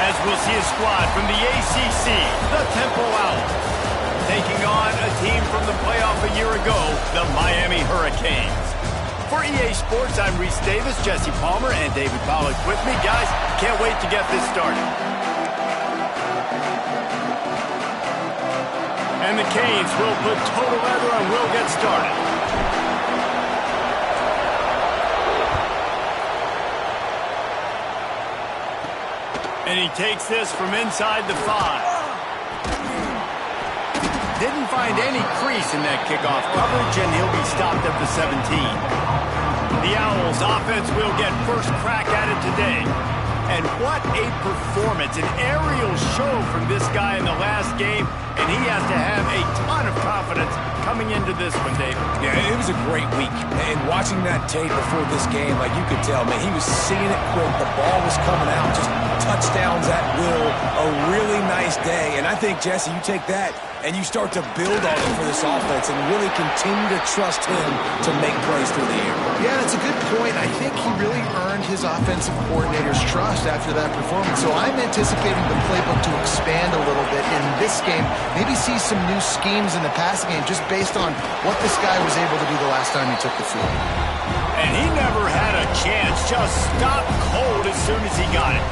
As we'll see a squad from the ACC, the Temple Owls, taking on a team from the playoff a year ago, the Miami Hurricanes. For EA Sports, I'm Reese Davis, Jesse Palmer, and David Pollack with me. Guys, can't wait to get this started. And the Canes will put total leather and will get started. And he takes this from inside the 5. Didn't find any crease in that kickoff coverage, and he'll be stopped at the 17. The Owls offense will get first crack at it today. And what a performance, an aerial show from this guy in the last game, and he has to have a ton of confidence coming into this one, David. Yeah, it was a great week. And watching that tape before this game, like you could tell, man, he was seeing it quick. The ball was coming out, just touchdowns at will. A really nice day. And I think, Jesse, you take that and you start to build on it for this offense and really continue to trust him to make plays through the air. Yeah, that's a good point. I think he really earned his offensive coordinator's trust after that performance. So I'm anticipating the playbook to expand a little bit in this game. Maybe see some new schemes in the passing game just based on what this guy was able to do the last time he took the field. And he never had a chance. Just stopped cold as soon as he got it.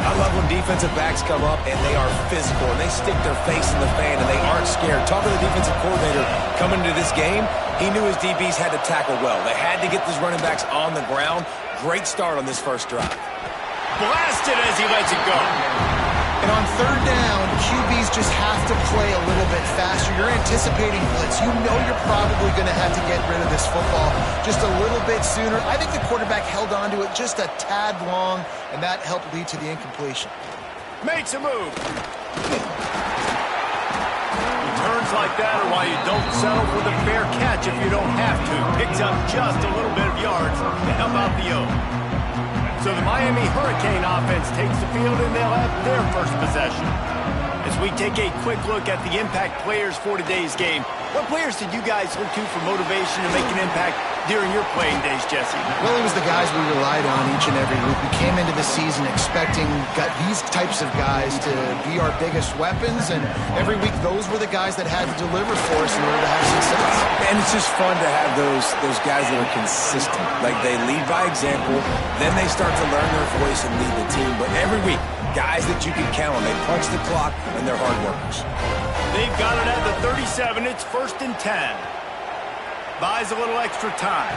I love when defensive backs come up and they are physical and they stick their face in the fan and they aren't scared. Talking to the defensive coordinator coming into this game, he knew his DBs had to tackle well. They had to get these running backs on the ground. Great start on this first drive. Blasted as he lets it go. And on third down, QBs just have to play a little bit faster. You're anticipating blitz. You know you're probably going to have to get rid of this football just a little bit sooner. I think the quarterback held on to it just a tad long, and that helped lead to the incompletion. Makes a move. Returns like that are why you don't settle for the fair catch if you don't have to. Picks up just a little bit of yards to help out the O. So the Miami Hurricane offense takes the field and they'll have their first possession. As we take a quick look at the impact players for today's game, what players did you guys look to for motivation to make an impact during your playing days, Jesse? Well, it was the guys we relied on each and every week. We came into the season expecting these types of guys to be our biggest weapons, and every week those were the guys that had to deliver for us in order to have success. And it's just fun to have those guys that are consistent. Like they lead by example, then they start to learn their voice and lead the team. But every week, guys that you can count on, they punch the clock and they're hard workers. They've got it at the 37. It's 1st and 10. Buys a little extra time.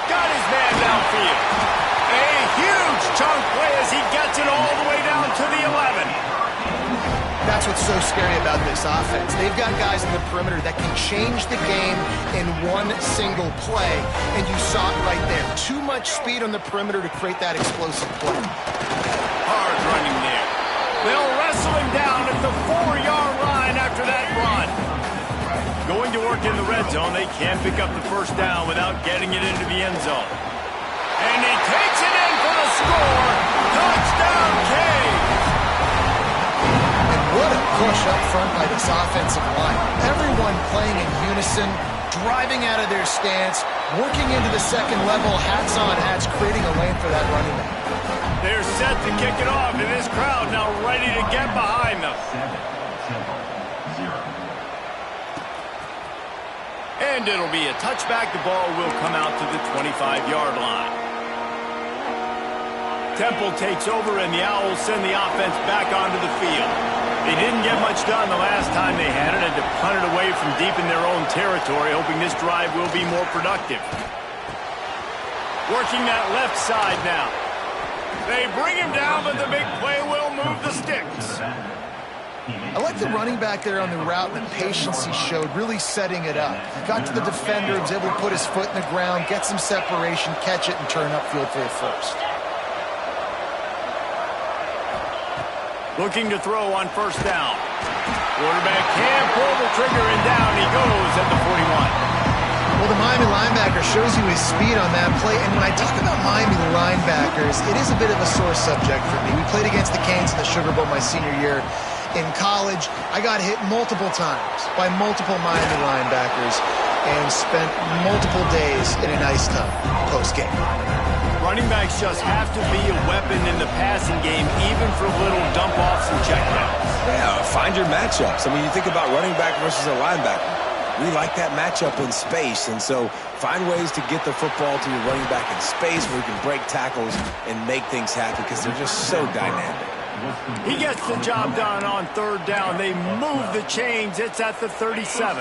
Got his man downfield. A huge chunk play as he gets it all the way down to the 11. That's what's so scary about this offense. They've got guys in the perimeter that can change the game in one single play, and you saw it right there. Too much speed on the perimeter to create that explosive play. Hard running there. They'll wrestle him down at the 4-yard line after that run. Going to work in the red zone, they can't pick up the first down without getting it into the end zone. And he takes it in for the score. Touchdown, Canes! And what a push up front by this offensive line. Everyone playing in unison, driving out of their stance, working into the second level, hats on hats, creating a lane for that running back. They're set to kick it off, and this crowd now ready to get behind them. 7-0. And it'll be a touchback. The ball will come out to the 25-yard line. Temple takes over, and the Owls send the offense back onto the field. They didn't get much done the last time they had it, had to punt it away from deep in their own territory, hoping this drive will be more productive. Working that left side now. They bring him down, but the big play will move the sticks. I like the running back there on the route and the patience he showed, really setting it up. He got to the defender, was able to put his foot in the ground, get some separation, catch it, and turn upfield for the first. Looking to throw on first down. Quarterback can't pull the trigger, and down he goes at the 41. Well, the Miami linebacker shows you his speed on that play. And when I talk about Miami linebackers, it is a bit of a sore subject for me. We played against the Canes in the Sugar Bowl my senior year in college. I got hit multiple times by multiple Miami linebackers and spent multiple days in an ice tub post-game. Running backs just have to be a weapon in the passing game, even for little dump-offs and checkdowns. Yeah, find your matchups. I mean, you think about running back versus a linebacker. We like that matchup in space, and so find ways to get the football to your running back in space where you can break tackles and make things happen because they're just so dynamic. He gets the job done on third down. They move the chains. It's at the 37.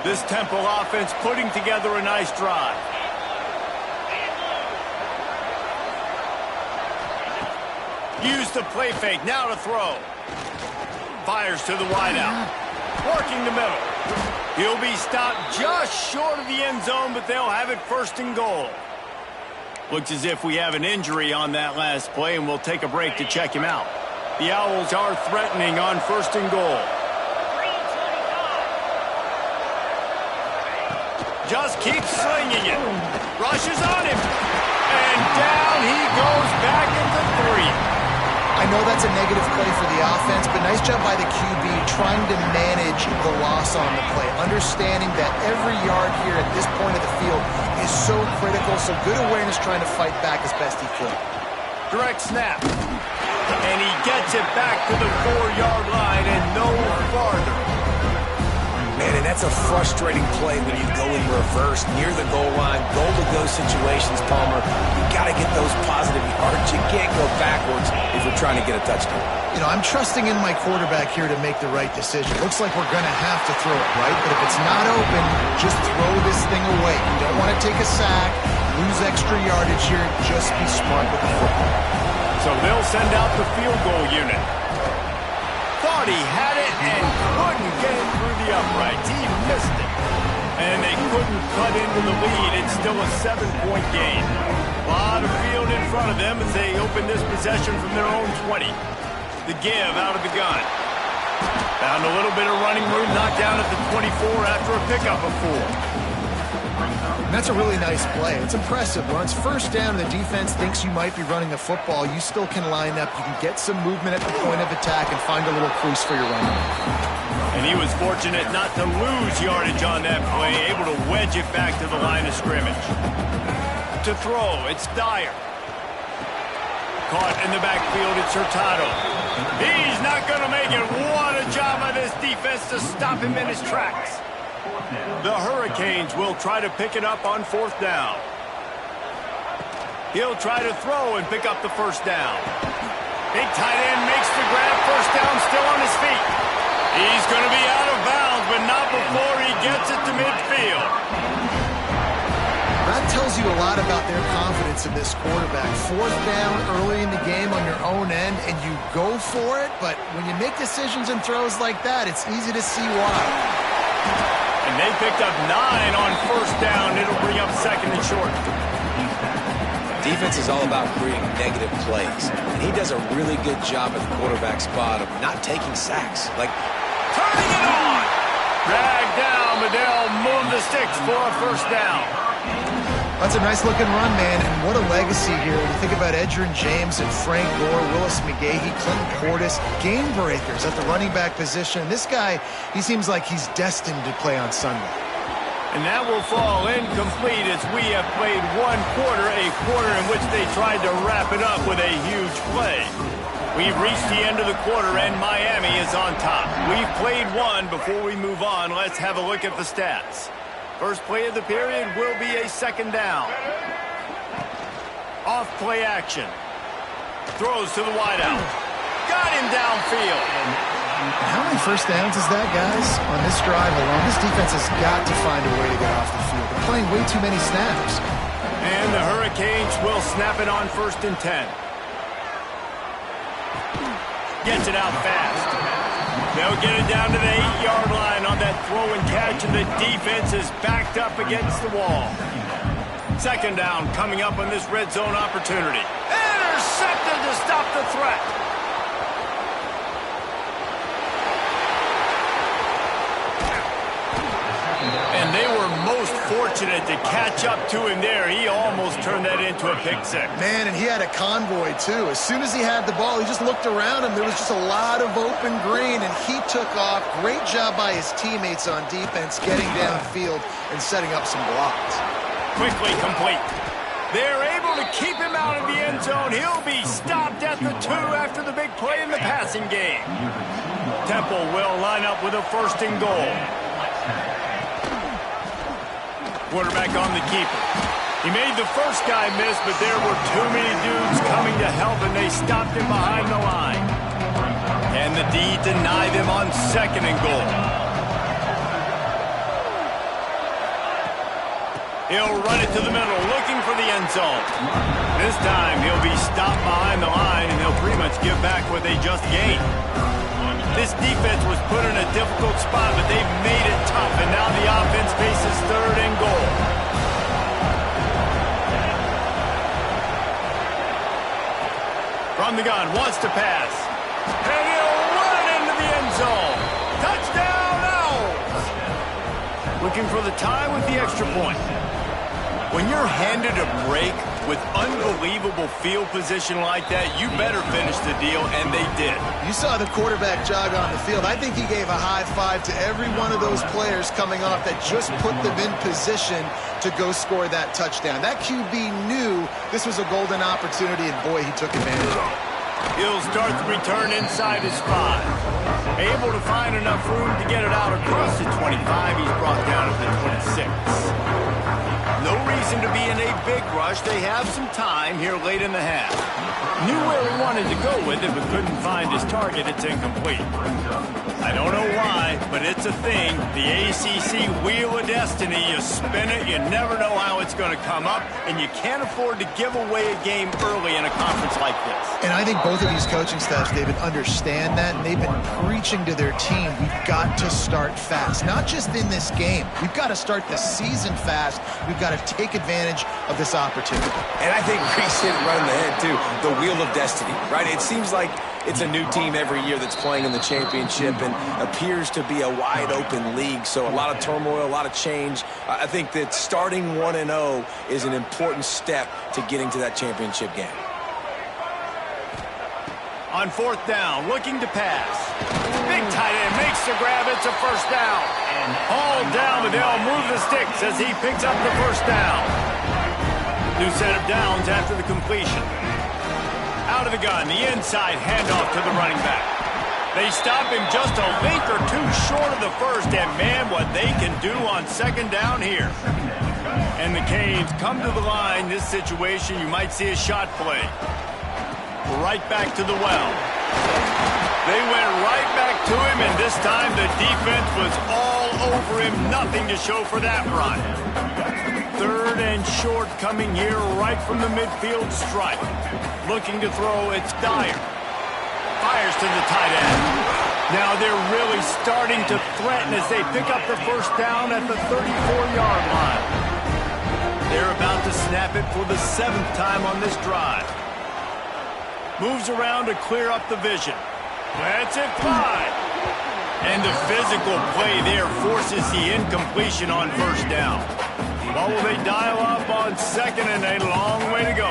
This Temple offense putting together a nice drive. Use the play fake. Now to throw. Fires to the wideout. Working the middle. He'll be stopped just short of the end zone, but they'll have it first and goal. Looks as if we have an injury on that last play, and we'll take a break to check him out. The Owls are threatening on first and goal. Just keeps slinging it. Rushes on him. And down he goes back at the 3. I know that's a negative play for the offense, but nice job by the QB trying to manage the loss on the play, understanding that every yard here at this point of the field is so critical, so good awareness trying to fight back as best he could. Direct snap. And he gets it back to the 4-yard line and no farther. Man, and that's a frustrating play when you go in reverse near the goal line, goal-to-go situations, Palmer. You got to get those positive yards. You can't go backwards if you're trying to get a touchdown. You know, I'm trusting in my quarterback here to make the right decision. Looks like we're going to have to throw it, right? But if it's not open, just throw this thing away. You don't want to take a sack, lose extra yardage here. Just be smart with the football. So they'll send out the field goal unit. Thought he had it and couldn't get it through the uprights. He missed it. And they couldn't cut into the lead. It's still a 7-point game. A lot of field in front of them as they open this possession from their own 20. The give out of the gun. Found a little bit of running room, knocked down at the 24 after a pickup of 4. And that's a really nice play. It's impressive. When it's first down and the defense thinks you might be running a football, you still can line up. You can get some movement at the point of attack and find a little crease for your running back. And he was fortunate not to lose yardage on that play, able to wedge it back to the line of scrimmage. To throw, it's Dyer. Caught in the backfield, it's Hurtado. He's not going to make it. What a job by this defense to stop him in his tracks. The Hurricanes will try to pick it up on 4th down. He'll try to throw and pick up the first down. Big tight end makes the grab, first down, still on his feet. He's going to be out of bounds, but not before he gets it to midfield. That tells you a lot about their confidence in this quarterback. 4th down early in the game on your own end, and you go for it, but when you make decisions and throws like that, it's easy to see why. And they picked up 9 on first down. It'll bring up 2nd and short. Defense is all about creating negative plays. And he does a really good job at the quarterback spot of not taking sacks. Like, turning it on! Dragged down, but they'll move the sticks for a first down. That's a nice-looking run, man, and what a legacy here. When you think about Edgerrin James and Frank Gore, Willis McGahee, Clinton Portis, game breakers at the running back position. This guy, he seems like he's destined to play on Sunday. And that will fall incomplete as we have played one quarter, a quarter in which they tried to wrap it up with a huge play. We've reached the end of the quarter, and Miami is on top. We've played one. Before we move on, let's have a look at the stats. First play of the period will be a 2nd down. Off play action. Throws to the wideout. Got him downfield. How many first downs is that, guys? On this drive alone, this defense has got to find a way to get off the field. They're playing way too many snaps. And the Hurricanes will snap it on 1st and 10. Gets it out fast. They'll get it down to the 8-yard line on that throw and catch, and the defense is backed up against the wall. 2nd down coming up on this red zone opportunity. Intercepted to stop the threat. And they were most fortunate to catch up to him there. He almost turned that into a pick 6. Man, and he had a convoy, too. As soon as he had the ball, he just looked around him. There was just a lot of open green, and he took off. Great job by his teammates on defense, getting downfield and setting up some blocks. Quickly complete. They're able to keep him out of the end zone. He'll be stopped at the 2 after the big play in the passing game. Temple will line up with a 1st and goal. Quarterback on the keeper. He made the first guy miss, but there were too many dudes coming to help, and they stopped him behind the line. And the D denied them on 2nd and goal. He'll run it to the middle, looking for the end zone. This time, he'll be stopped behind the line, and they'll pretty much give back what they just gained. This defense was put in a difficult spot, but they've made it tough, and now the offense faces 3rd and goal. From the gun, wants to pass. And he'll run it into the end zone. Touchdown, Owls! Looking for the tie with the extra point. When you're handed a break with unbelievable field position like that, you better finish the deal, and they did. You saw the quarterback jog on the field. I think he gave a high five to every one of those players coming off that just put them in position to go score that touchdown. That QB knew this was a golden opportunity, and boy, he took advantage of it. He'll start the return inside his 5. Able to find enough room to get it out across the 25. He's brought down at the 26. No reason to be in a big rush. They have some time here late in the half. Knew where he wanted to go with it, but couldn't find his target. It's incomplete. I don't know why, but it's a thing. The ACC Wheel of Destiny. You spin it, you never know how it's going to come up, and you can't afford to give away a game early in a conference like this. And I think both of these coaching staffs, David, understand that, and they've been preaching to their team, we've got to start fast. Not just in this game. We've got to start the season fast. We've got to take advantage of this opportunity. And I think Reese hit it right on the head, too. The Wheel of Destiny, right? It seems like it's a new team every year that's playing in the championship and appears to be a wide-open league, so a lot of turmoil, a lot of change. I think that starting 1-0 is an important step to getting to that championship game. On 4th down, looking to pass. Big tight end makes the grab. It's a 1st down. Hauled down, but they'll move the sticks as he picks up the 1st down. New set of downs after the completion. Out of the gun, the inside handoff to the running back. They stop him just a link or 2 short of the 1st, and man, what they can do on 2nd down here. And the Canes come to the line. This situation, you might see a shot play. Right back to the well. They went right back to him, and this time the defense was all over him. Nothing to show for that run. 3rd and short coming here right from the midfield stripe. Looking to throw, it's Dyer. Fires to the tight end. Now they're really starting to threaten as they pick up the 1st down at the 34-yard line. They're about to snap it for the 7th time on this drive. Moves around to clear up the vision. Lets it fly. And the physical play there forces the incompletion on 1st down. What will they dial up on 2nd, and a long way to go.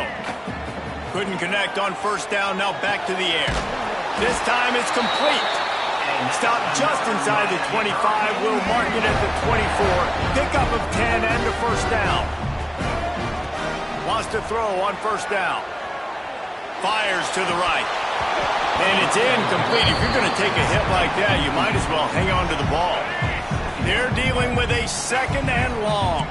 Couldn't connect on 1st down, now back to the air. This time it's complete. Stopped just inside the 25, will mark it at the 24. Pickup of 10 and a 1st down. Wants to throw on 1st down. Fires to the right. And it's incomplete. If you're going to take a hit like that, you might as well hang on to the ball. They're dealing with a 2nd and long.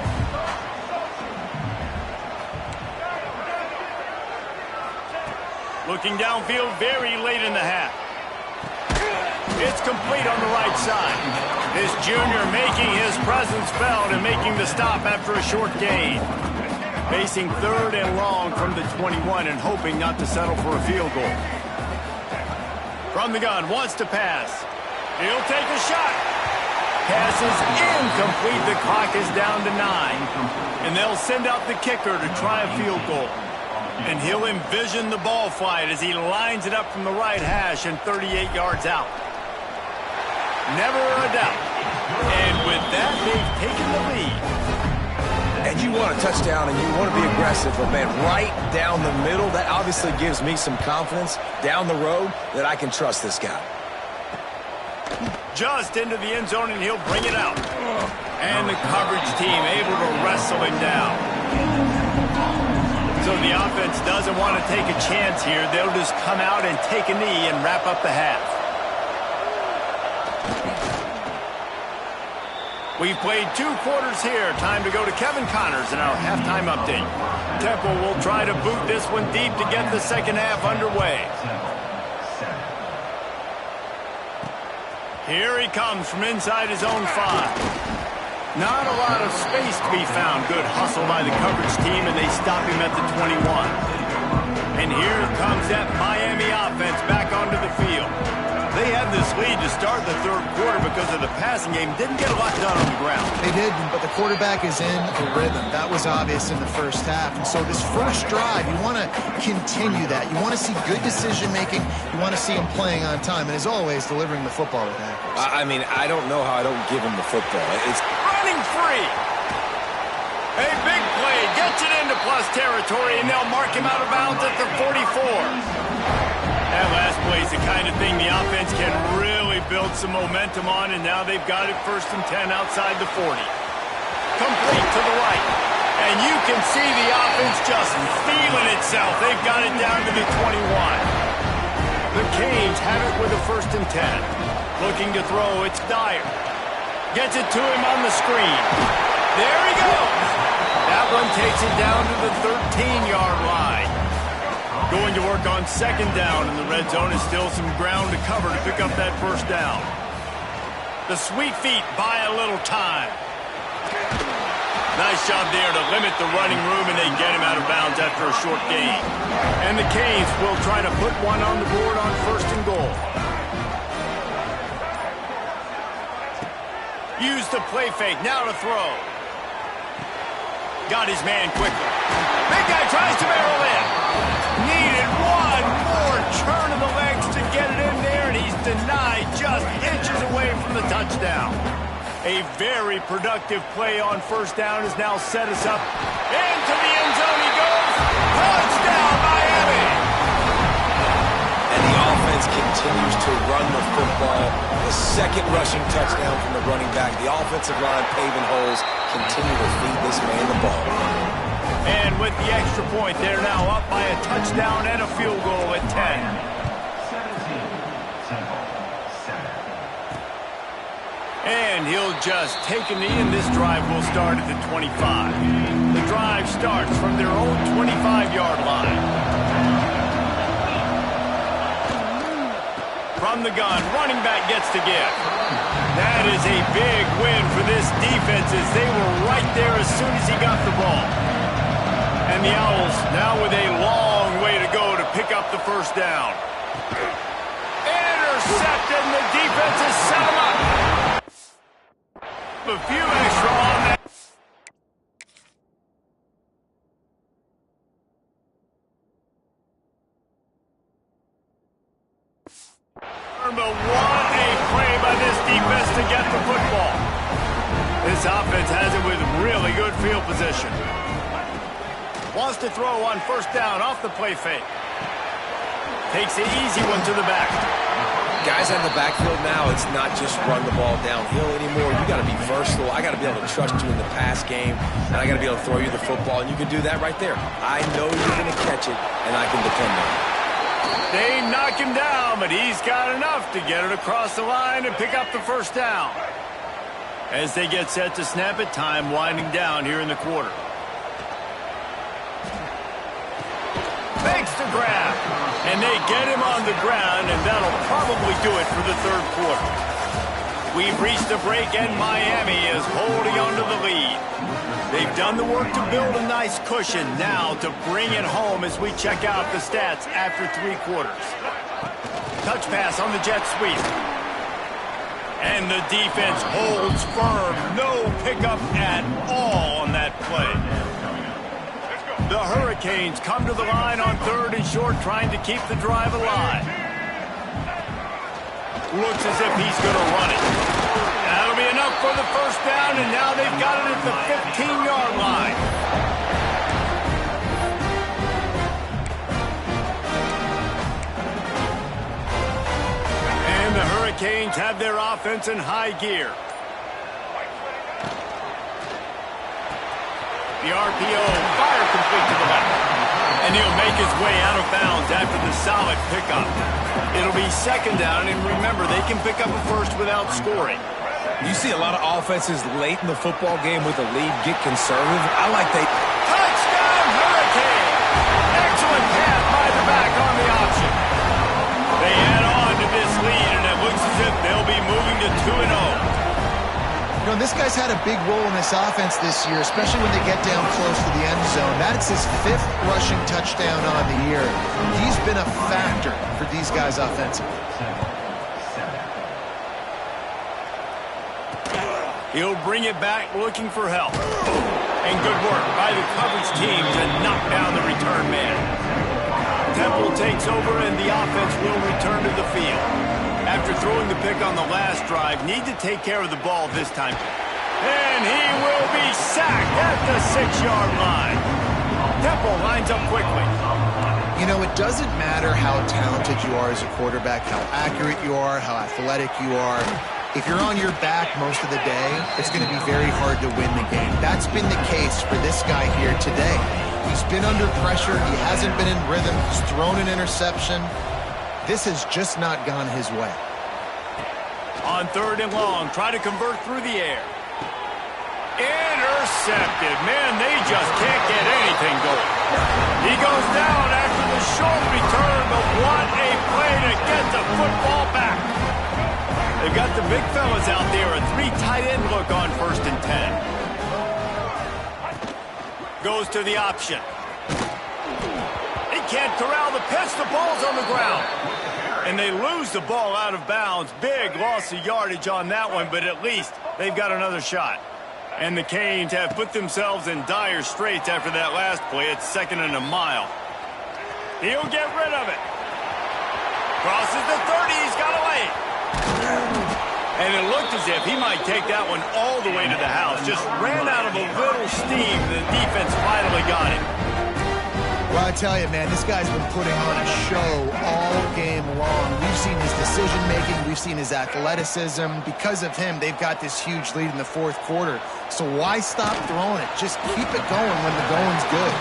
Looking downfield very late in the half. It's complete on the right side. This junior making his presence felt and making the stop after a short gain. Facing 3rd and long from the 21 and hoping not to settle for a field goal. From the gun, wants to pass. He'll take a shot. Pass is incomplete. The clock is down to 9. And they'll send out the kicker to try a field goal. And he'll envision the ball flight as he lines it up from the right hash and 38 yards out. Never a doubt. And with that, they've taken the lead. And you want a touchdown and you want to be aggressive, but man, right down the middle, that obviously gives me some confidence down the road that I can trust this guy. Just into the end zone, and he'll bring it out. And the coverage team able to wrestle him down. So the offense doesn't want to take a chance here. They'll just come out and take a knee and wrap up the half. We've played 2 quarters here. Time to go to Kevin Connors in our halftime update. Temple will try to boot this one deep to get the second half underway. Here he comes from inside his own 5. Not a lot of space to be found. Good hustle by the coverage team, and they stop him at the 21. And here comes that Miami offense back onto the field. They had this lead to start the 3rd quarter because of the passing game. Didn't get a lot done on the ground. They did, but the quarterback is in a rhythm. That was obvious in the first half. And so this first drive, you want to continue that. You want to see good decision-making. You want to see him playing on time. And as always, delivering the football with accuracy. I mean, I don't know how I don't give him the football. It's running free. A big play. Gets it into plus territory, and they'll mark him out of bounds at the 44. That last play is the kind of thing the offense can really build some momentum on, and now they've got it 1st and 10 outside the 40. Complete to the right. And you can see the offense just feeling itself. They've got it down to the 21. The Canes have it with a 1st and 10. Looking to throw, it's Dyer. Gets it to him on the screen. There he goes. That one takes it down to the 13-yard line. Going to work on 2nd down, and the red zone is still some ground to cover to pick up that 1st down. The Sweet Feet buy a little time. Nice job there to limit the running room, and they get him out of bounds after a short gain. And the Canes will try to put one on the board on 1st and goal. Use the play fake, now to throw. Got his man quickly. Big guy tries to barrel in. Needed one more turn of the legs to get it in there, and he's denied just inches away from the touchdown. A very productive play on 1st down has now set us up. Into the end zone he goes. Touchdown, Miami! And the offense continues to run the football. The 2nd rushing touchdown from the running back. The offensive line paving holes. Continue to feed this man the ball. And with the extra point, they're now up by a touchdown and a field goal at 10. And he'll just take a knee, and this drive will start at the 25. The drive starts from their own 25-yard line. From the gun, running back gets to give. That is a big win for this defense, as they were right there as soon as he got the ball. And the Owls now with a long way to go to pick up the 1st down. Intercepted, and the defense has set him up. A few extra on that. But what a play by this defense to get the football. This offense has it with really good field position. Wants to throw on 1st down off the play fake. Takes the easy one to the back. Guys in the backfield now, it's not just run the ball downhill anymore. You got to be versatile. I got to be able to trust you in the pass game, and I got to be able to throw you the football, and you can do that right there. I know you're going to catch it, and I can depend on it. They knock him down, but he's got enough to get it across the line and pick up the 1st down. As they get set to snap it, time winding down here in the quarter. Makes the grab, and they get him on the ground, and that'll probably do it for the 3rd quarter. We've reached the break, and Miami is holding on to the lead. They've done the work to build a nice cushion, now to bring it home as we check out the stats after 3 quarters. Touch pass on the jet sweep. And the defense holds firm. No pickup at all on that play. The Hurricanes come to the line on 3rd and short, trying to keep the drive alive. Looks as if he's going to run it. That'll be enough for the 1st down, and now they've got it at the 15-yard line. And the Hurricanes have their offense in high gear. The RPO, fire complete to the left. And he'll make his way out of bounds after the solid pickup. It'll be second down, and remember, they can pick up a first without scoring. You see a lot of offenses late in the football game with a lead get conservative. I like they... Touchdown, Hurricane! Excellent pass by the back on the option. They add on to this lead, and it looks as if they'll be moving to 2-0. You know, this guy's had a big role in this offense this year, especially when they get down close to the end zone. That's his 5th rushing touchdown on the year. He's been a factor for these guys offensively. He'll bring it back looking for help. And good work by the coverage team to knock down the return man. Temple takes over and the offense will return to the field. After throwing the pick on the last drive, need to take care of the ball this time. And he will be sacked at the 6-yard line. Temple lines up quickly. You know, it doesn't matter how talented you are as a quarterback, how accurate you are, how athletic you are. If you're on your back most of the day, it's going to be very hard to win the game. That's been the case for this guy here today. He's been under pressure. He hasn't been in rhythm. He's thrown an interception. This has just not gone his way. On 3rd and long, try to convert through the air. Intercepted. Man, they just can't get anything going. He goes down after the short return, but what a play to get the football back. They've got the big fellas out there, a 3 tight end look on 1st and 10. Goes to the option. He can't corral the pitch, the ball's on the ground. And they lose the ball out of bounds. Big loss of yardage on that one, but at least they've got another shot. And the Canes have put themselves in dire straits after that last play. It's 2nd and a mile. He'll get rid of it. Crosses the 30, he's got a lane. And it looked as if he might take that one all the way to the house. Just ran out of a little steam. The defense finally got him. Well, I tell you, man, this guy's been putting on a show all game long. We've seen his decision-making. We've seen his athleticism. Because of him, they've got this huge lead in the 4th quarter. So why stop throwing it? Just keep it going when the going's good.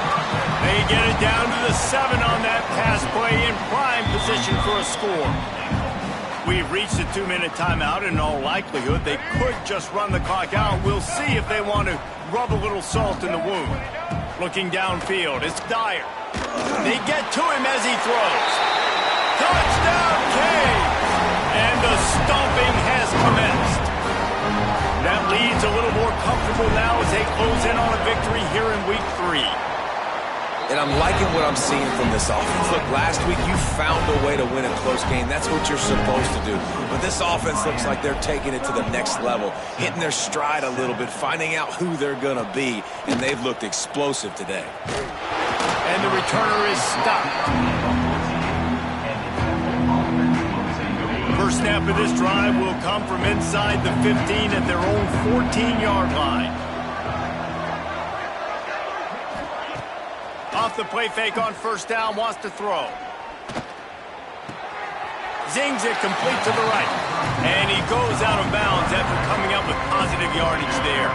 They get it down to the 7 on that pass play in prime position for a score. We've reached a 2-minute timeout. In all likelihood, they could just run the clock out. We'll see if they want to rub a little salt in the wound. Looking downfield, it's Dyer. They get to him as he throws. Touchdown, Canes! And the stomping has commenced. That lead's a little more comfortable now as they close in on a victory here in Week 3. And I'm liking what I'm seeing from this offense. Look, last week you found a way to win a close game. That's what you're supposed to do. But this offense looks like they're taking it to the next level, hitting their stride a little bit, finding out who they're going to be, and they've looked explosive today. And the returner is stopped. First snap of this drive will come from inside the 15 at their own 14-yard line. Off the play fake on 1st down, wants to throw. Zings it complete to the right. And he goes out of bounds after coming up with positive yardage there.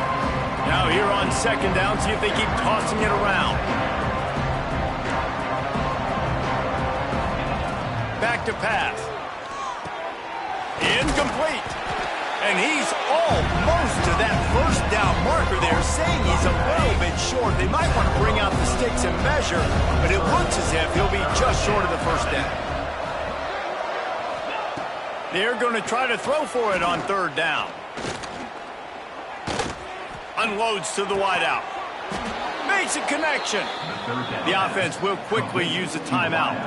Now here on 2nd down, see if they keep tossing it around. Back to pass. Incomplete. And he's almost to that 1st down marker there, saying he's a little bit short. They might want to bring out the sticks and measure, but it looks as if he'll be just short of the 1st down. They're going to try to throw for it on 3rd down. Unloads to the wideout. Makes a connection. The offense will quickly use a timeout.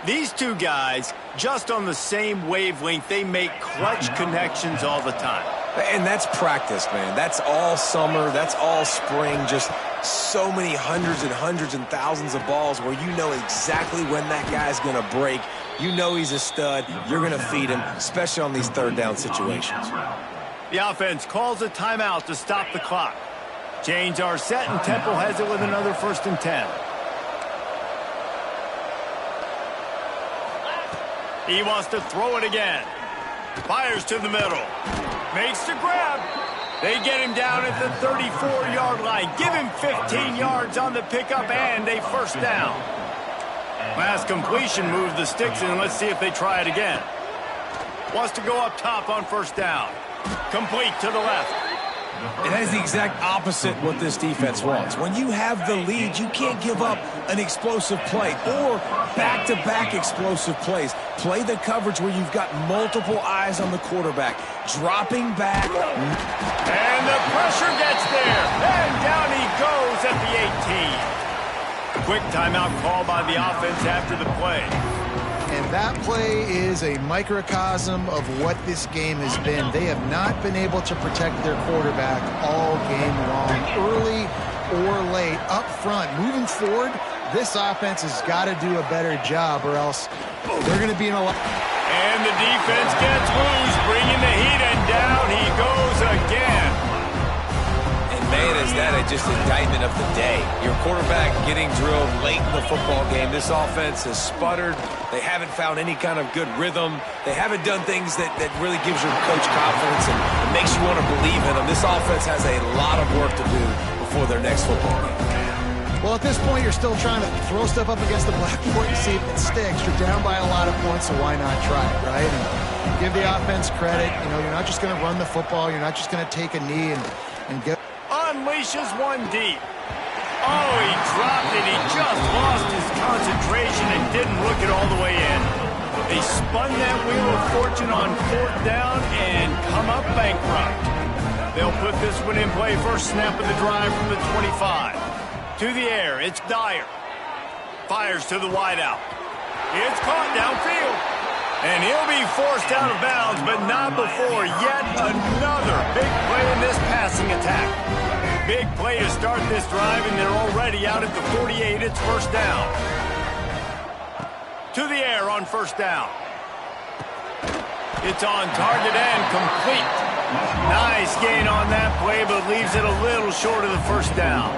These two guys, just on the same wavelength, they make clutch connections all the time. And that's practice, man. That's all summer. That's all spring. Just so many hundreds and thousands of balls where you know exactly when that guy's going to break. You know he's a stud. You're going to feed him, especially on these 3rd down situations. The offense calls a timeout to stop the clock. Chains are set, and Temple has it with another 1st and 10. He wants to throw it again. Fires to the middle. Makes the grab. They get him down at the 34-yard line. Give him 15 yards on the pickup and a 1st down. Last completion moved the sticks in. Let's see if they try it again. Wants to go up top on first down. Complete to the left. And that is the exact opposite what this defense wants. When you have the lead, you can't give up an explosive play or back-to-back explosive plays. Play the coverage where you've got multiple eyes on the quarterback. Dropping back. And the pressure gets there. And down he goes at the 18. Quick timeout call by the offense after the play. And that play is a microcosm of what this game has been. They have not been able to protect their quarterback all game long, early or late, up front. Moving forward, this offense has got to do a better job or else they're going to be in a lot. And the defense gets loose, bringing the heat, and down he goes again. Man, is that just an indictment of the day. Your quarterback getting drilled late in the football game. This offense has sputtered. They haven't found any kind of good rhythm. They haven't done things that really gives your coach confidence and makes you want to believe in them. This offense has a lot of work to do before their next football game. Well, at this point, you're still trying to throw stuff up against the blackboard and see if it sticks. You're down by a lot of points, so why not try it, right? And give the offense credit. You know, you're not just going to run the football. You're not just going to take a knee and get... Unleashes one deep. Oh, he dropped it. He just lost his concentration and didn't look it all the way in. They spun that wheel of fortune on fourth down and come up bankrupt. They'll put this one in play. First snap of the drive from the 25. To the air, it's Dyer. Fires to the wideout. It's caught downfield. And he'll be forced out of bounds, but not before yet another big play in this passing attack. Big play to start this drive, and they're already out at the 48. It's first down. To the air on first down. It's on target and complete. Nice gain on that play, but leaves it a little short of the first down.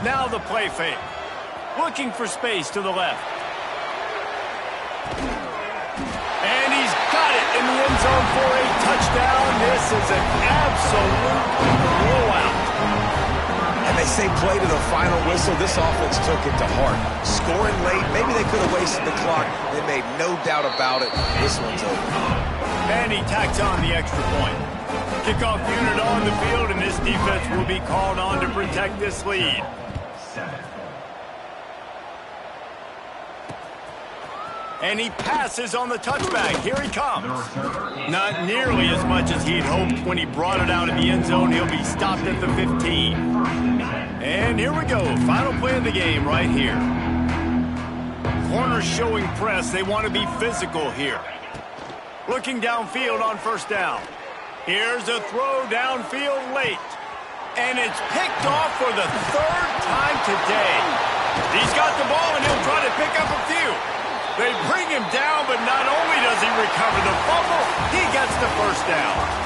Now the play fake. Looking for space to the left. And he's got it in the end zone for a touchdown. This is an absolute blowout. And they say play to the final whistle. This offense took it to heart. Scoring late, maybe they could have wasted the clock. They made no doubt about it. This one's over. And he tacks on the extra point. Kickoff unit on the field, and this defense will be called on to protect this lead. And he passes on the touchback. Here he comes. Not nearly as much as he'd hoped when he brought it out of the end zone. He'll be stopped at the 15. And here we go. Final play of the game right here. Corners showing press. They want to be physical here. Looking downfield on first down. Here's a throw downfield late. And it's picked off for the third time today. He's got the ball, and he'll try to pick up a few. They bring him down, but not only does he recover the fumble, he gets the first down.